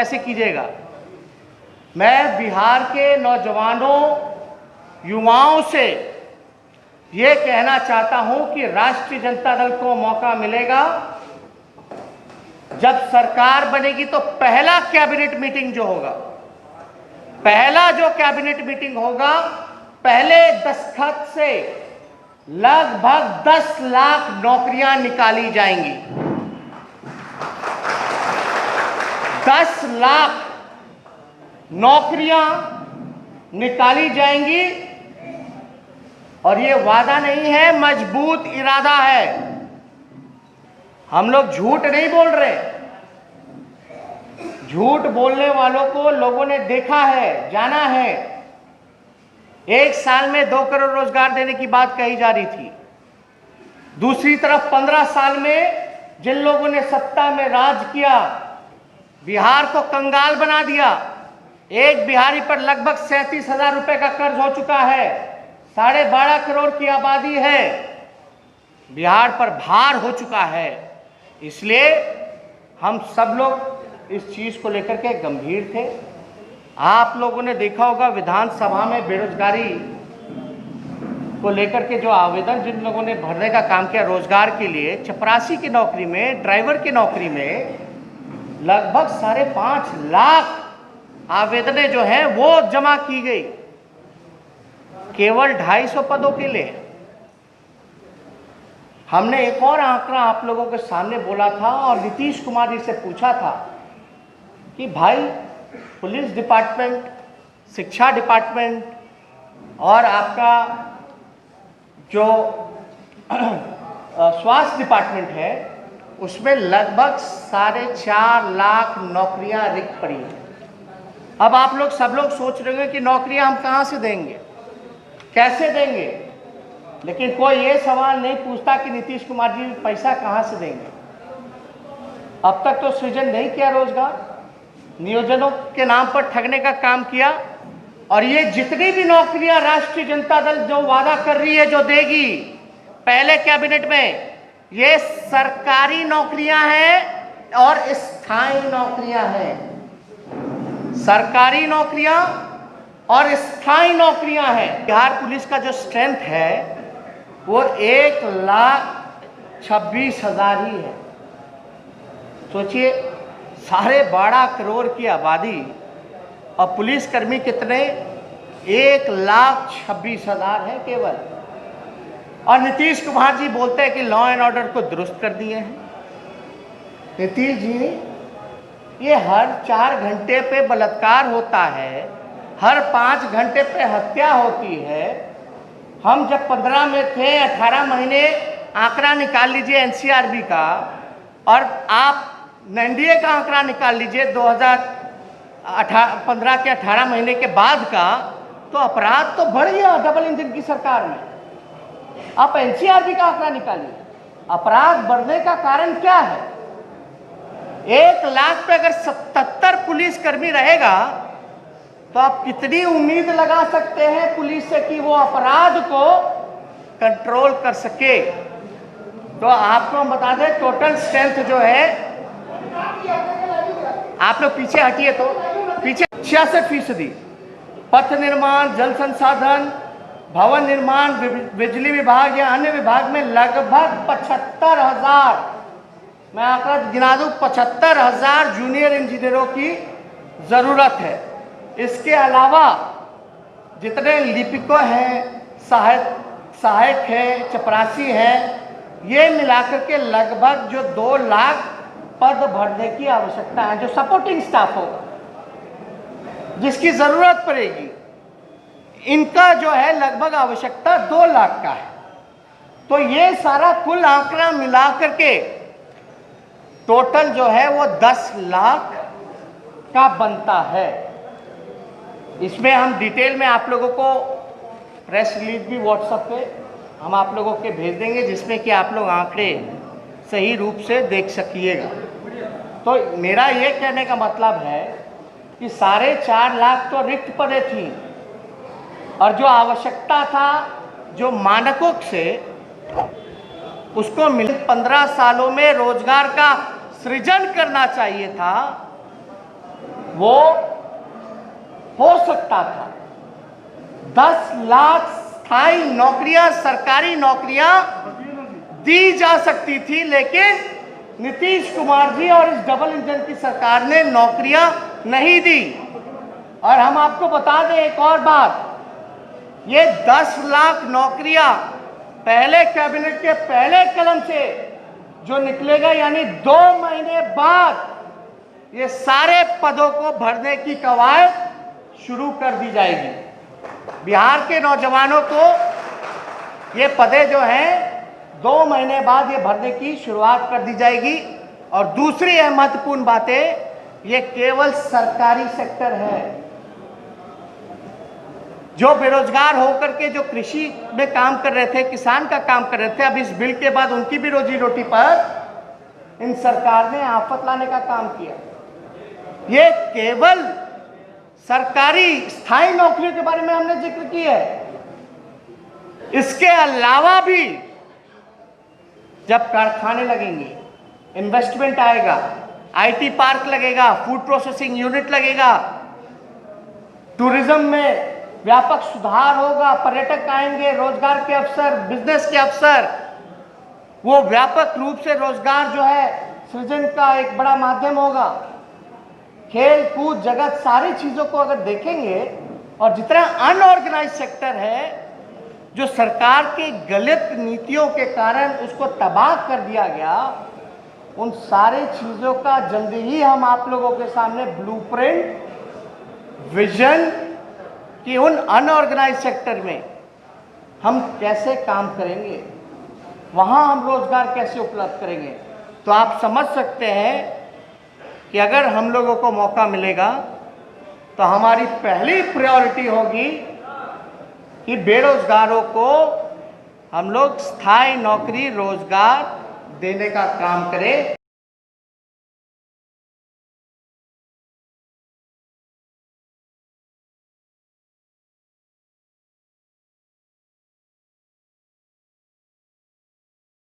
कैसे कीजिएगा। मैं बिहार के नौजवानों युवाओं से ये कहना चाहता हूं कि राष्ट्रीय जनता दल को मौका मिलेगा, जब सरकार बनेगी तो पहला कैबिनेट मीटिंग जो होगा, पहला जो कैबिनेट मीटिंग होगा, पहले दस्तखत से लगभग 10 लाख नौकरियां निकाली जाएंगी। 10 लाख नौकरियां निकाली जाएंगी और ये वादा नहीं है, मजबूत इरादा है। हम लोग झूठ नहीं बोल रहे। झूठ बोलने वालों को लोगों ने देखा है, जाना है। एक साल में 2 करोड़ रोजगार देने की बात कही जा रही थी। दूसरी तरफ 15 साल में जिन लोगों ने सत्ता में राज किया, बिहार को कंगाल बना दिया। एक बिहारी पर लगभग 37,000 रुपए का कर्ज हो चुका है। 12.5 करोड़ की आबादी है। बिहार पर भार हो चुका है। इसलिए हम सब लोग इस चीज को लेकर के गंभीर थे। आप लोगों ने देखा होगा विधानसभा में बेरोजगारी को लेकर के जो आवेदन जिन लोगों ने भरने का काम किया रोजगार के लिए, चपरासी की नौकरी में, ड्राइवर की नौकरी में लगभग 5.5 लाख आवेदनें जो हैं वो जमा की गई, केवल 250 पदों के लिए। हमने एक और आंकड़ा आप लोगों के सामने बोला था और नीतीश कुमार जी से पूछा था कि भाई पुलिस डिपार्टमेंट, शिक्षा डिपार्टमेंट और आपका जो स्वास्थ्य डिपार्टमेंट है, उसमें लगभग 4.5 लाख नौकरियां रिक्त पड़ी हैं। अब आप लोग सब लोग सोच रहे होंगे कि नौकरियां हम कहां से देंगे, कैसे देंगे, लेकिन कोई ये सवाल नहीं पूछता कि नीतीश कुमार जी पैसा कहां से देंगे। अब तक तो सृजन नहीं किया रोजगार, नियोजनों के नाम पर ठगने का काम किया। और ये जितनी भी नौकरियां राष्ट्रीय जनता दल जो वादा कर रही है, जो देगी पहले कैबिनेट में, ये सरकारी नौकरियां हैं और स्थायी नौकरियां हैं। सरकारी नौकरियां और स्थायी नौकरियां हैं। बिहार पुलिस का जो स्ट्रेंथ है वो 1,26,000 ही है। सोचिए, 12.5 करोड़ की आबादी और पुलिसकर्मी कितने, 1,26,000 है केवल। और नीतीश कुमार जी बोलते हैं कि लॉ एंड ऑर्डर को दुरुस्त कर दिए हैं। नीतीश जी, ये हर 4 घंटे पे बलात्कार होता है, हर 5 घंटे पे हत्या होती है। हम जब 15 में थे, 18 महीने आंकड़ा निकाल लीजिए एनसीआरबी का, और आप एनडीए का आंकड़ा निकाल लीजिए 2015 के 18 महीने के बाद का, तो अपराध तो बढ़ गया डबल इंजन की सरकार में। आप एनसीआरबी का आंकड़ा निकालिए, अपराध बढ़ने का कारण क्या है? 1 लाख पे अगर 77 पुलिसकर्मी रहेगा तो आप कितनी उम्मीद लगा सकते हैं पुलिस से कि वो अपराध को कंट्रोल कर सके? तो आपको हम बता दें, टोटल स्ट्रेंथ जो है, आप लोग पीछे हटिए तो, पीछे 66%। पथ निर्माण, जल संसाधन, भवन निर्माण, बिजली विभाग या अन्य विभाग में लगभग 75,000, मैं आंकड़ा गिना दूं, 75,000 जूनियर इंजीनियरों की जरूरत है। इसके अलावा जितने लिपिकों हैं, सहायक हैं, चपरासी हैं, ये मिलाकर के लगभग जो 2 लाख पद भरने की आवश्यकता है, जो सपोर्टिंग स्टाफ होगा, जिसकी जरूरत पड़ेगी, इनका जो है लगभग आवश्यकता 2 लाख का है। तो ये सारा कुल आंकड़ा मिला करके टोटल जो है वो 10 लाख का बनता है। इसमें हम डिटेल में आप लोगों को प्रेस रिलीज भी व्हाट्सएप पे हम आप लोगों के भेज देंगे, जिसमें कि आप लोग आंकड़े सही रूप से देख सकिएगा। तो मेरा ये कहने का मतलब है कि 4.5 लाख तो रिक्त पदें थी, और जो आवश्यकता था, जो मानकों से उसको 15 सालों में रोजगार का सृजन करना चाहिए था, वो हो सकता था। 10 लाख स्थायी नौकरियां, सरकारी नौकरियां दी जा सकती थी, लेकिन नीतीश कुमार जी और इस डबल इंजन की सरकार ने नौकरियां नहीं दी। और हम आपको बता दें एक और बात, ये 10 लाख नौकरियां पहले कैबिनेट के पहले कलम से जो निकलेगा, यानी 2 महीने बाद ये सारे पदों को भरने की कवायद शुरू कर दी जाएगी। बिहार के नौजवानों को ये पदे जो हैं 2 महीने बाद ये भरने की शुरुआत कर दी जाएगी। और दूसरी महत्वपूर्ण बातें, ये केवल सरकारी सेक्टर है। जो बेरोजगार होकर के जो कृषि में काम कर रहे थे, किसान का काम कर रहे थे, अब इस बिल के बाद उनकी भी रोजी रोटी पर इन सरकार ने आफत लाने का काम किया। ये केवल सरकारी स्थायी नौकरियों के बारे में हमने जिक्र किया है। इसके अलावा भी जब कारखाने लगेंगे, इन्वेस्टमेंट आएगा, आईटी पार्क लगेगा, फूड प्रोसेसिंग यूनिट लगेगा, टूरिज्म में व्यापक सुधार होगा, पर्यटक आएंगे, रोजगार के अवसर, बिजनेस के अवसर, वो व्यापक रूप से रोजगार जो है सृजन का एक बड़ा माध्यम होगा। खेल कूद जगत, सारी चीजों को अगर देखेंगे, और जितना अनऑर्गेनाइज सेक्टर है जो सरकार के गलत नीतियों के कारण उसको तबाह कर दिया गया, उन सारी चीजों का जल्दी ही हम आप लोगों के सामने ब्लूप्रिंट, विजन कि उन अनऑर्गेनाइज सेक्टर में हम कैसे काम करेंगे, वहां हम रोजगार कैसे उपलब्ध करेंगे। तो आप समझ सकते हैं कि अगर हम लोगों को मौका मिलेगा तो हमारी पहली प्रायोरिटी होगी कि बेरोजगारों को हम लोग स्थायी नौकरी, रोजगार देने का काम करें।